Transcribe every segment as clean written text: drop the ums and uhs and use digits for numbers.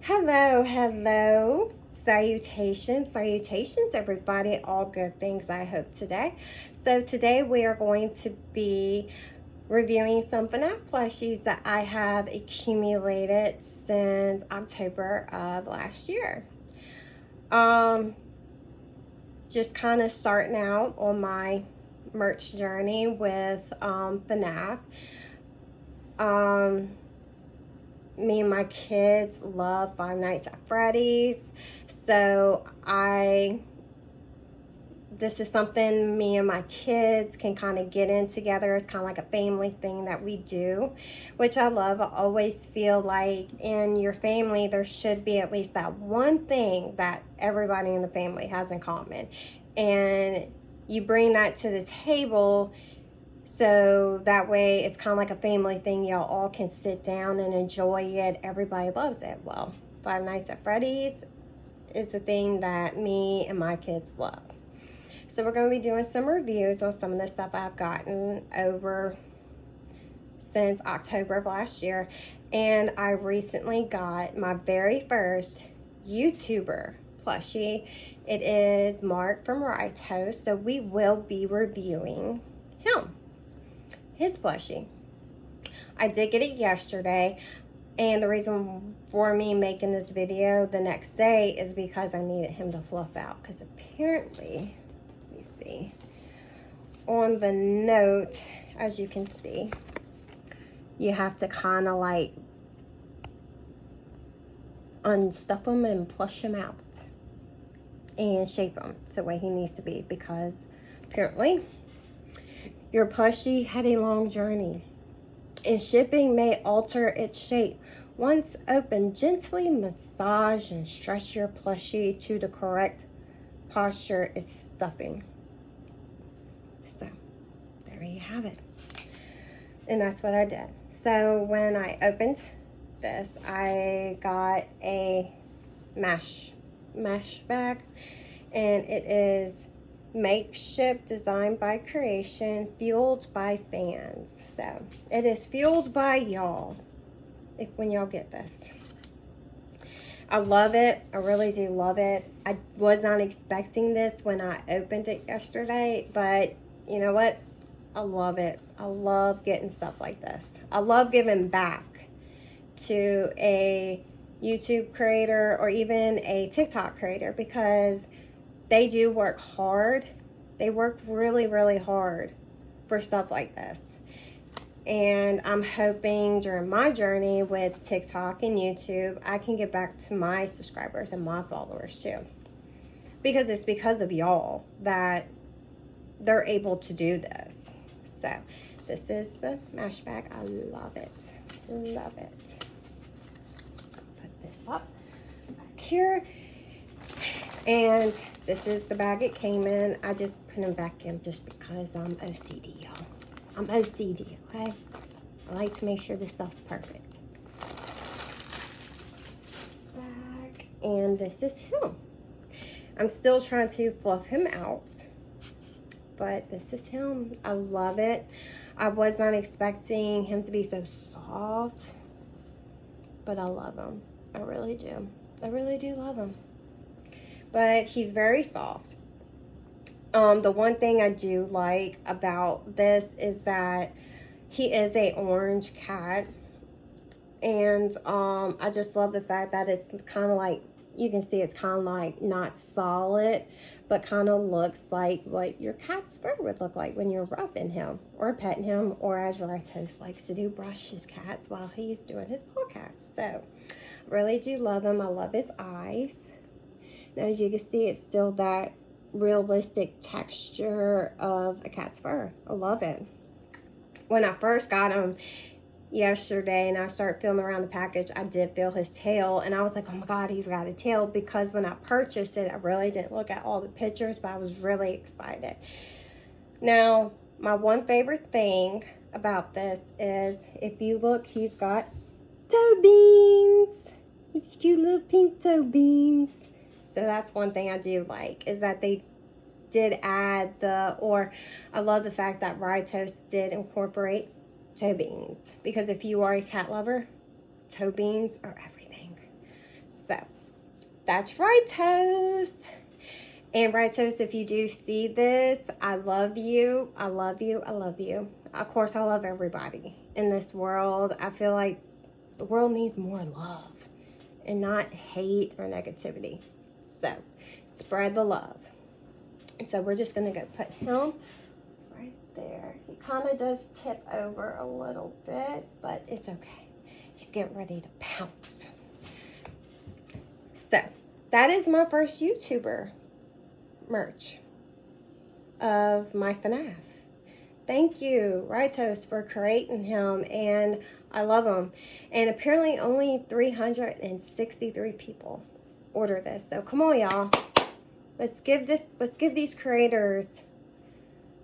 Hello. Salutations, everybody. All good things, I hope, today. So today we are going to be reviewing some FNAF plushies that I have accumulated since October of last year. Just kind of starting out on my merch journey with FNAF. Me and my kids love Five Nights at Freddy's, so this is something me and my kids can kind of get in together. It's kind of like a family thing that we do, which I love. I always feel like in your family there should be at least that one thing that everybody in the family has in common, and you bring that to the table. So that way it's kind of like a family thing. Y'all all can sit down and enjoy it. Everybody loves it. Well, Five Nights at Freddy's is the thing that me and my kids love. So we're going to be doing some reviews on some of the stuff I've gotten over since October of last year. And I recently got my very first YouTuber plushie. It is Mark from Rito. So we will be reviewing his plushie. I did get it yesterday, and the reason for me making this video the next day is because I needed him to fluff out, because apparently, let me see, on the note, as you can see, you have to kind of like unstuff him and plush him out and shape him to the way he needs to be, because apparently your plushie had a long journey, and shipping may alter its shape. Once open, gently massage and stretch your plushie to the correct posture it's stuffing. So, there you have it. And that's what I did. So, when I opened this, I got a mesh bag, and it is makeshift, designed by creation, fueled by fans. So it is fueled by y'all when y'all get this. I love it. I really do love it. I was not expecting this when I opened it yesterday, but you know what? I love it. I love getting stuff like this. I love giving back to a YouTube creator or even a TikTok creator, because they do work hard. They work really, really hard for stuff like this. And I'm hoping during my journey with TikTok and YouTube, I can get back to my subscribers and my followers too. Because it's because of y'all that they're able to do this. So this is the mesh bag. I love it. Love it. Put this up back here. And this is the bag it came in. I just put them back in just because I'm OCD, y'all. I'm OCD, okay? I like to make sure this stuff's perfect. Bag. And this is him. I'm still trying to fluff him out, but this is him. I love it. I was not expecting him to be so soft, but I love him. I really do. I really do love him. But he's very soft. The one thing I do like about this is that he is a orange cat. And I just love the fact that it's kind of like, you can see it's kind of like not solid, but kind of looks like what your cat's fur would look like when you're rubbing him or petting him, or as Ritos likes to do, brush his cats while he's doing his podcast. So really do love him. I love his eyes. Now, as you can see, it's still that realistic texture of a cat's fur. I love it. When I first got him yesterday and I started feeling around the package, I did feel his tail, and I was like, oh my God, he's got a tail, because when I purchased it, I really didn't look at all the pictures, but I was really excited. Now, my one favorite thing about this is, if you look, he's got toe beans. These cute little pink toe beans. So that's one thing I do like, is that they did add I love the fact that Ritos did incorporate toe beans, because if you are a cat lover, toe beans are everything. So, that's Right Toast. And Right Toast, if you do see this, I love you. I love you. I love you. Of course, I love everybody in this world. I feel like the world needs more love and not hate or negativity. So, spread the love. And so, we're just going to go put him right there. He kind of does tip over a little bit, but it's okay. He's getting ready to pounce. So, that is my first YouTuber merch of my FNAF. Thank you, Right Toast, for creating him, and I love him. And apparently only 363 people order this. So come on, y'all. Let's give these creators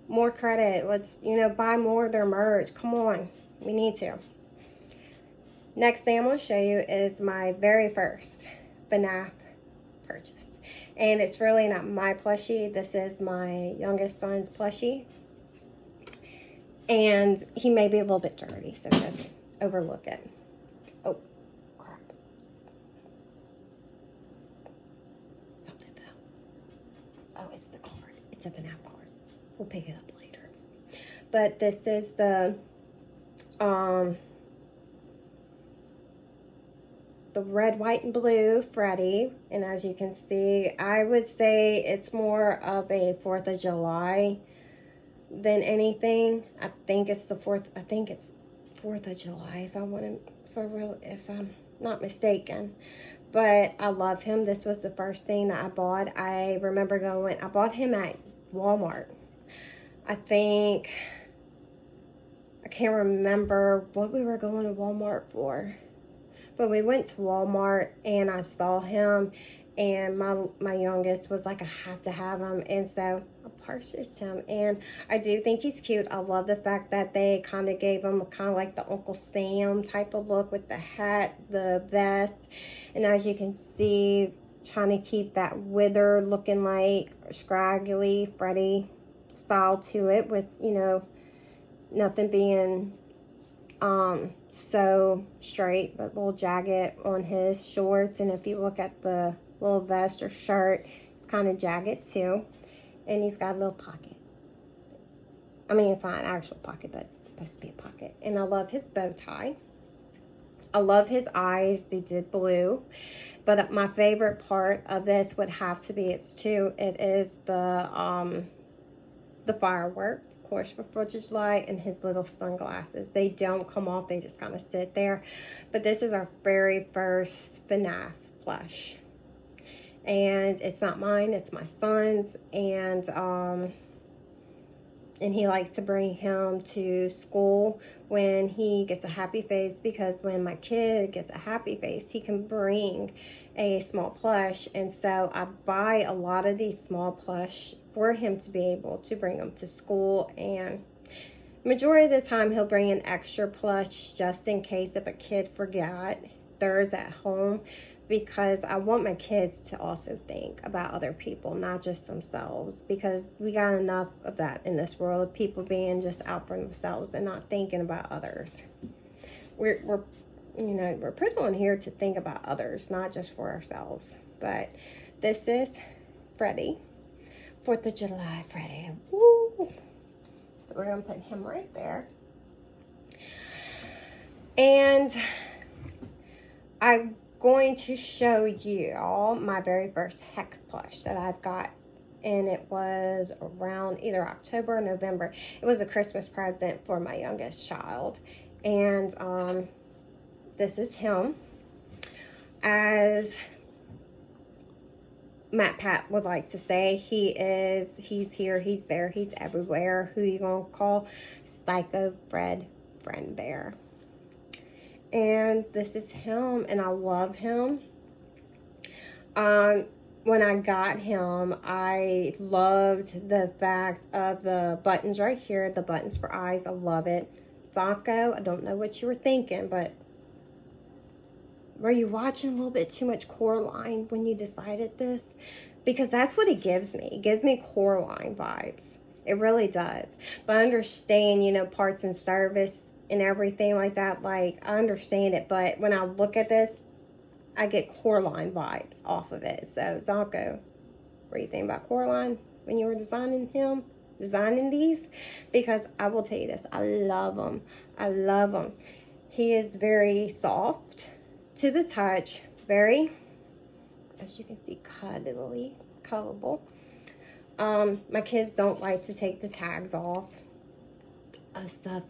more credit. Let's, buy more of their merch. Come on. We need to. Next thing I'm going to show you is my very first FNAF purchase. And it's really not my plushie. This is my youngest son's plushie. And he may be a little bit dirty, so just overlook it. Oh, crap. Something fell. Oh, it's the card. It's a FNAF card. We'll pick it up later. But this is the red, white, and blue Freddy. And as you can see, I would say it's more of a 4th of July than anything. I think it's 4th of July if I'm not mistaken. But I love him. This was the first thing that I bought. I remember I bought him at Walmart. I can't remember what we were going to Walmart for. But we went to Walmart and I saw him, and my youngest was like, I have to have him. And so I purchased him, and I do think he's cute. I love the fact that they kind of gave him kind of like the Uncle Sam type of look with the hat, the vest. And as you can see, trying to keep that withered looking like scraggly Freddy style to it with, nothing being so straight, but a little jagged on his shorts. And if you look at the little vest or shirt, it's kind of jagged too. And he's got a little pocket. I mean, it's not an actual pocket, but it's supposed to be a pocket. And I love his bow tie. I love his eyes. They did blue. But my favorite part of this would have to be it is the firework. Of course, for 4th of July, and his little sunglasses. They don't come off, they just kind of sit there. But this is our very first FNAF plush. And it's not mine, it's my son's. And he likes to bring him to school when he gets a happy face, because when my kid gets a happy face, he can bring a small plush. And so I buy a lot of these small plush for him to be able to bring them to school. And majority of the time he'll bring an extra plush just in case if a kid forgot theirs at home, because I want my kids to also think about other people, not just themselves, because we got enough of that in this world, of people being just out for themselves and not thinking about others. We're put on here to think about others, not just for ourselves. But this is Freddy, 4th of July Freddy. Woo! So we're gonna put him right there. And I'm going to show you all my very first Hex plush that I've got. And it was around either October or November. It was a Christmas present for my youngest child. And this is him. As Matt Pat would like to say, he's here, he's there, he's everywhere. Who you gonna call? Psycho Fred Friend Bear. And this is him, and I love him. When I got him, I loved the fact of the buttons right here, the buttons for eyes. I love it. Donko, I don't know what you were thinking, but were you watching a little bit too much Coraline when you decided this? Because that's what it gives me. It gives me Coraline vibes. It really does. But I understand, parts and service and everything like that. Like, I understand it. But when I look at this, I get Coraline vibes off of it. So, Donko, what do you think about Coraline when you were designing these? Because I will tell you this, I love him. I love him. He is very soft to the touch, very, as you can see, cuddleable. My kids don't like to take the tags off of stuff.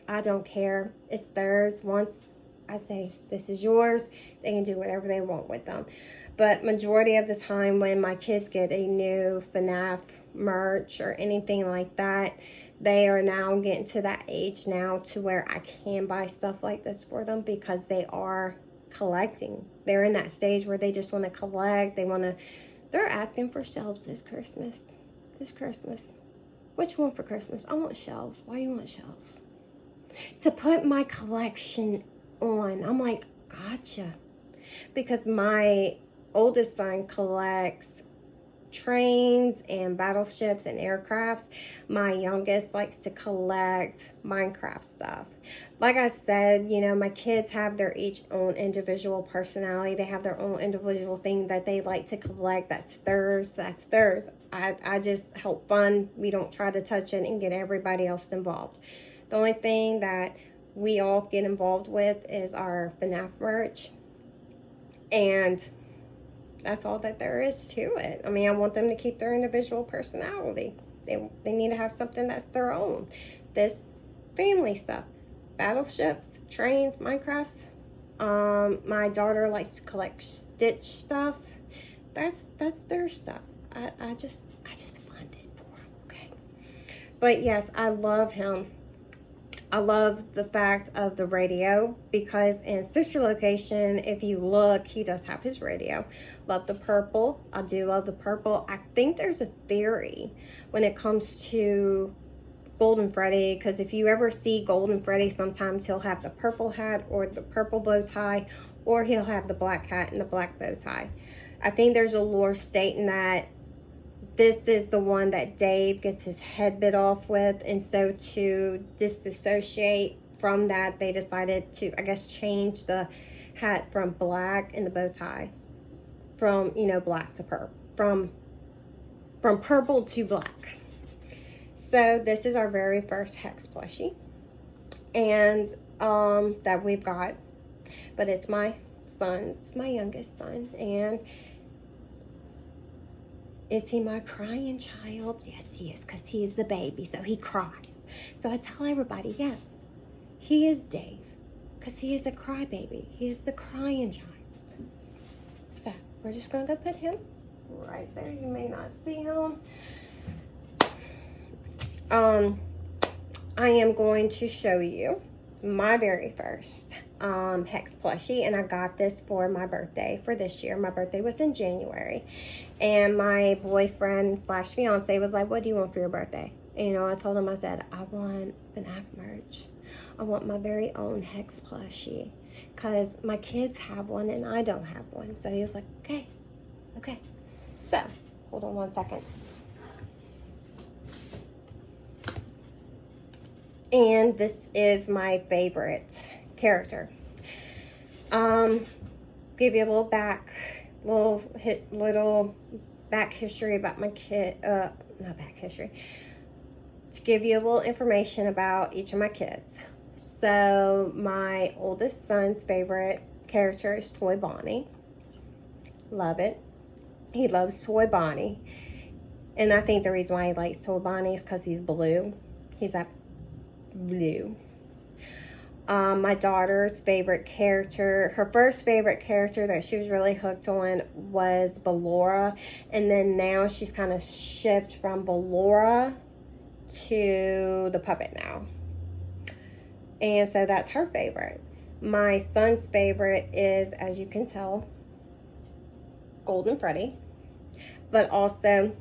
I don't care. It's theirs. Once I say this is yours, they can do whatever they want with them. But majority of the time when my kids get a new FNAF merch or anything like that, they are now getting to that age now to where I can buy stuff like this for them because they are collecting. They're in that stage where they just want to collect. They're asking for shelves this Christmas. Which one for Christmas? I want shelves. Why you want shelves? To put my collection on. I'm like, gotcha. Because my oldest son collects trains and battleships and aircrafts. My youngest likes to collect Minecraft stuff. Like I said, you know, my kids have their each own individual personality. They have their own individual thing that they like to collect. That's theirs. I just help fund. We don't try to touch it and get everybody else involved. The only thing that we all get involved with is our FNAF merch. And that's all that there is to it. I mean, I want them to keep their individual personality. They need to have something that's their own. This family stuff. Battleships, trains, Minecrafts. My daughter likes to collect Stitch stuff. That's their stuff. I just fund it for them, okay? But yes, I love him. I love the fact of the radio because in Sister Location, if you look, he does have his radio. Love the purple. I do love the purple. I think there's a theory when it comes to Golden Freddy, because if you ever see Golden Freddy, sometimes he'll have the purple hat or the purple bow tie, or he'll have the black hat and the black bow tie. I think there's a lore stating that this is the one that Dave gets his head bit off with, and so to disassociate from that, they decided to, I guess, change the hat from black and the bow tie from, you know, black to purple, from purple to black. So this is our very first Hex plushie, and that we've got, but it's my youngest son, and is he my crying child? Yes, he is, because he is the baby, so he cries. So I tell everybody, yes, he is Dave, because he is a crybaby. He is the crying child. So we're just going to go put him right there. You may not see him. I am going to show you my very first Hex plushie, and I got this for my birthday for this year. My birthday was in January, and my boyfriend slash fiance was like, what do you want for your birthday? And, you know, I told him, I said, I want FNAF merch. I want my very own Hex plushie, because my kids have one and I don't have one. So he was like, okay. So hold on one second. And this is my favorite character. Give you a little back history about my kid. Not back history. To give you a little information about each of my kids. So my oldest son's favorite character is Toy Bonnie. Love it. He loves Toy Bonnie, and I think the reason why he likes Toy Bonnie is because he's blue. He's that blue. My daughter's favorite character, her first favorite character that she was really hooked on was Ballora, and then now she's kind of shifted from Ballora to the puppet now, and so that's her favorite. My son's favorite is, as you can tell, Golden Freddy, but also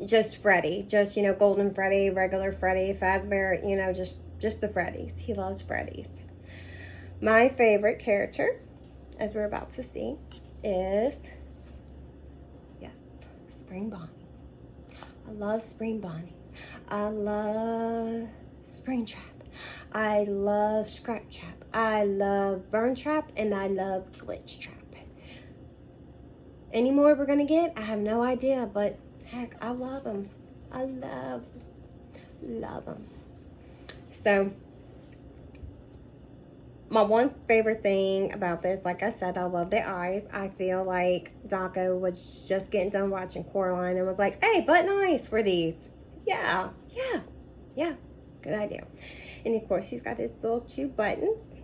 just Freddy, just, you know, Golden Freddy, regular Freddy, Fazbear, you know, just the Freddys. He loves Freddys. My favorite character, as we're about to see, is, yes, Spring Bonnie. I love Spring Bonnie. I love Springtrap. I love Scratch Trap. I love Burn Trap, and I love Glitch Trap. Any more we're gonna get, I have no idea, but heck, I love them. I love them. So, my one favorite thing about this, like I said, I love the eyes. I feel like Daco was just getting done watching Coraline and was like, hey, button eyes for these. Yeah, good idea. And of course, he's got his little 2 buttons.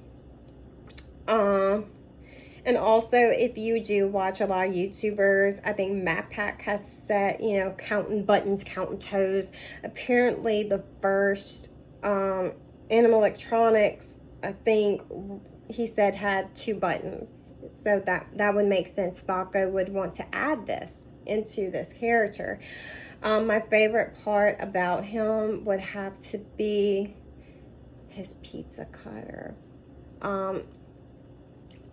And also, if you do watch a lot of YouTubers, I think Map Pack has set, you know, counting buttons, counting toes. Apparently, the first Animal Electronics, I think he said, had 2 buttons. So that would make sense. Daco would want to add this into this character. My favorite part about him would have to be his pizza cutter.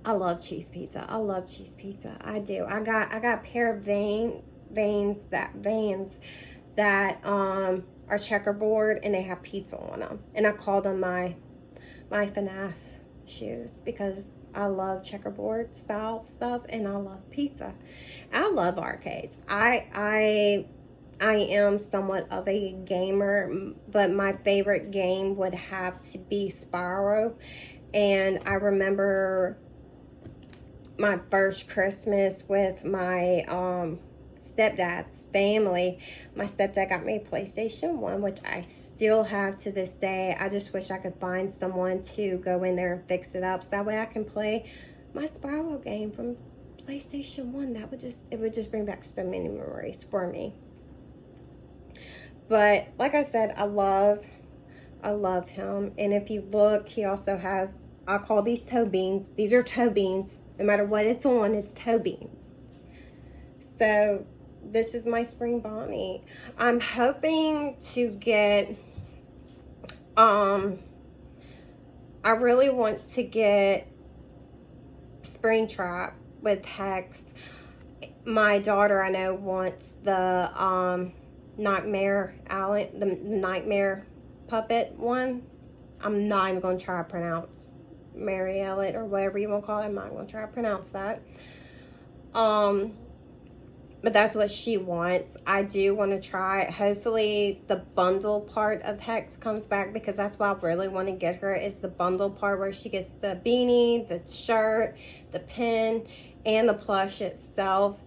I love cheese pizza. I love cheese pizza. I do. I got a pair of Vans that are checkerboard, and they have pizza on them. And I call them my FNAF shoes because I love checkerboard style stuff, and I love pizza. I love arcades. I am somewhat of a gamer, but my favorite game would have to be Spyro. And I remember my first Christmas with my stepdad's family. My stepdad got me a PlayStation 1, which I still have to this day. I just wish I could find someone to go in there and fix it up so that way I can play my Spyro game from PlayStation 1. It would just bring back so many memories for me. But like I said, I love him. And if you look, he also has, I call these toe beans. These are toe beans. No matter what it's on, it's toe beans. So this is my spring Bonnie. I'm hoping to get, I really want to get Spring Trap with Hex. My daughter, I know, wants the Nightmare Allen, the Nightmare Puppet one. I'm not even going to try to pronounce Mary Elliott or whatever you want to call it. I'm not going to try to pronounce that. But that's what she wants. I do want to try it. Hopefully the bundle part of Hex comes back, because that's what I really want to get her, is the bundle part where she gets the beanie, the shirt, the pin, and the plush itself.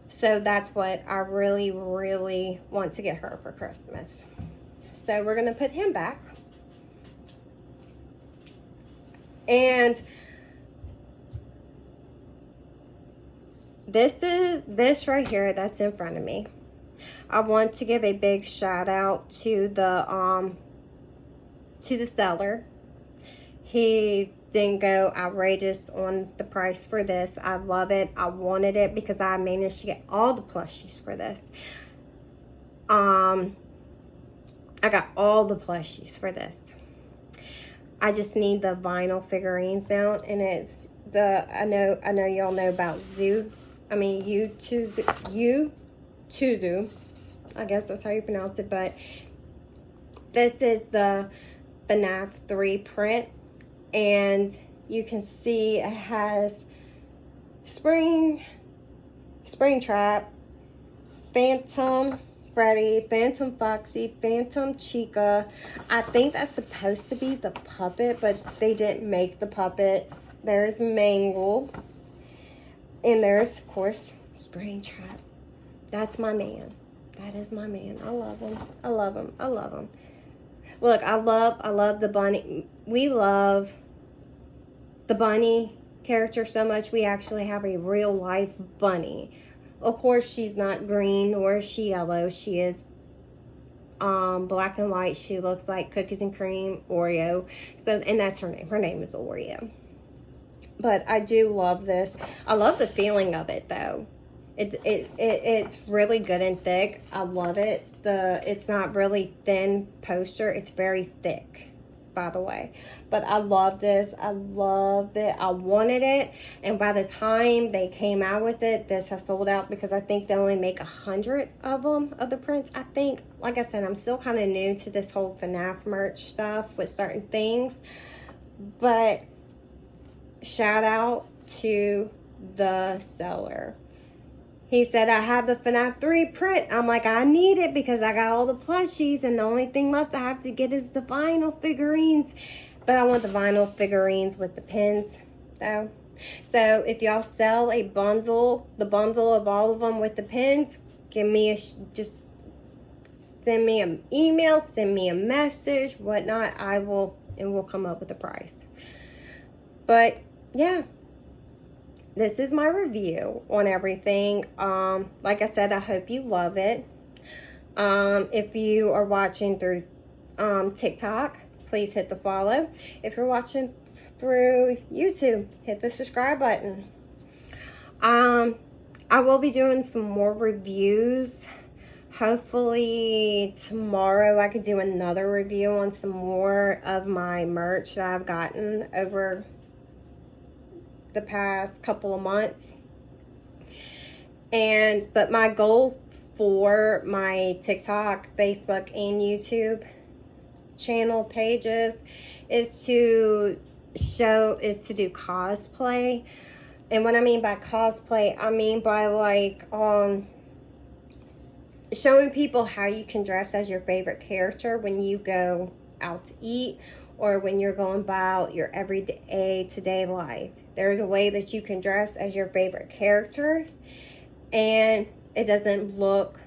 So that's what I really, really want to get her for Christmas. So we're going to put him back. And this right here that's in front of me. I want to give a big shout out to the seller. He didn't go outrageous on the price for this. I love it. I wanted it because I managed to get all the plushies for this. I got all the plushies for this. I just need the vinyl figurines now, and it's the, I know y'all know about U2, I guess that's how you pronounce it, but this is the FNAF 3 print, and you can see it has Spring Trap, Phantom Freddy, Phantom Foxy, Phantom Chica. I think that's supposed to be the puppet, but they didn't make the puppet. There's Mangle. And there's, of course, Spring Trap. That's my man. That is my man. I love him. I love him. I love him. Look, I love the bunny. We love the bunny character so much. We actually have a real life bunny. Of course, she's not green nor is she yellow. She is black and white. She looks like cookies and cream Oreo. So, and that's her name. Her name is Oreo. But I do love this. I love the feeling of it though. It's really good and thick. I love it. It's not really thin poster. It's very thick by the way. But I love this. I loved it. I wanted it. And by the time they came out with it, this has sold out because I think they only make 100 of them, of the prints, I think. Like I said, I'm still kind of new to this whole FNAF merch stuff with certain things. But shout out to the seller. He said, I have the FNAF 3 print. I'm like, I need it because I got all the plushies and the only thing left I have to get is the vinyl figurines. But I want the vinyl figurines with the pins, though. So if y'all sell a bundle, the bundle of all of them with the pins, give me just send me an email, send me a message, whatnot. And we'll come up with a price. But yeah. This is my review on everything. Like I said, I hope you love it. If you are watching through TikTok, please hit the follow. If you're watching through YouTube, hit the subscribe button. I will be doing some more reviews. Hopefully tomorrow I could do another review on some more of my merch that I've gotten over the past couple of months. But my goal for my TikTok, Facebook, and YouTube channel pages is to do cosplay. And what I mean by cosplay, I mean by like showing people how you can dress as your favorite character when you go out to eat or when you're going about your everyday today life. There's a way that you can dress as your favorite character and it doesn't look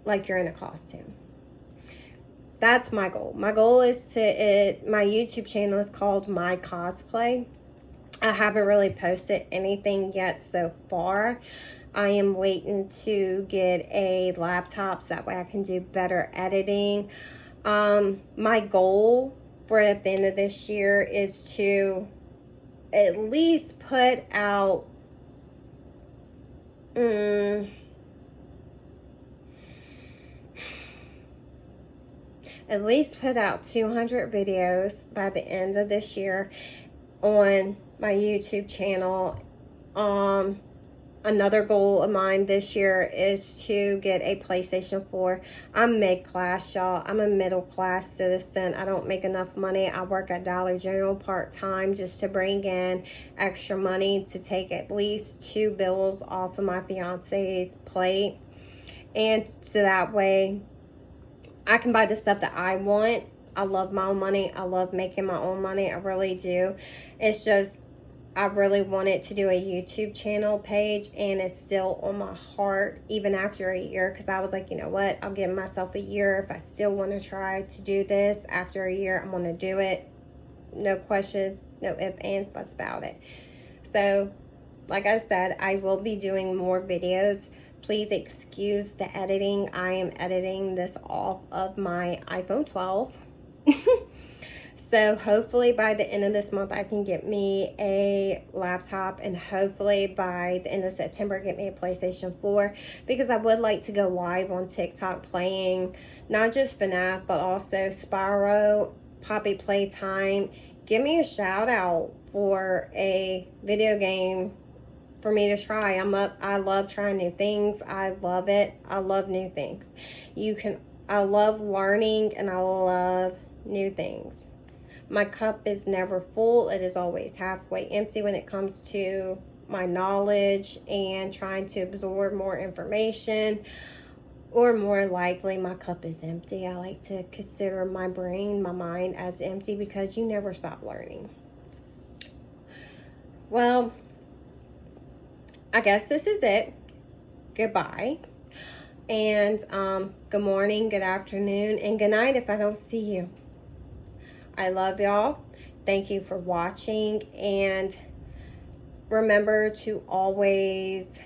like you're in a costume. That's my goal. My goal is my YouTube channel is called My Cosplay. I haven't really posted anything yet so far. I am waiting to get a laptop so that way I can do better editing. My goal for at the end of this year is to at least put out at least put out 200 videos by the end of this year on my YouTube channel. Another goal of mine this year is to get a PlayStation 4. I'm mid-class, y'all. I'm a middle-class citizen. I don't make enough money. I work at Dollar General part-time just to bring in extra money to take at least 2 bills off of my fiance's plate. And so that way I can buy the stuff that I want. I love my own money. I love making my own money. I really do. It's just I really wanted to do a YouTube channel page, and it's still on my heart even after a year, because I was like, you know what, I'll give myself a year. If I still want to try to do this after a year, I'm going to do it. No questions, no ifs, ands, buts about it. So like I said, I will be doing more videos. Please excuse the editing. I am editing this off of my iPhone 12. So hopefully by the end of this month, I can get me a laptop, and hopefully by the end of September, get me a PlayStation 4, because I would like to go live on TikTok playing not just FNAF, but also Spyro, Poppy Playtime. Give me a shout out for a video game for me to try. I love trying new things. I love it. I love new things. I love learning, and I love new things. My cup is never full. It is always halfway empty when it comes to my knowledge and trying to absorb more information. Or more likely, my cup is empty. I like to consider my brain, my mind as empty, because you never stop learning. Well, I guess this is it. Goodbye. And good morning, good afternoon, and good night if I don't see you. I love y'all. Thank you for watching, and remember to always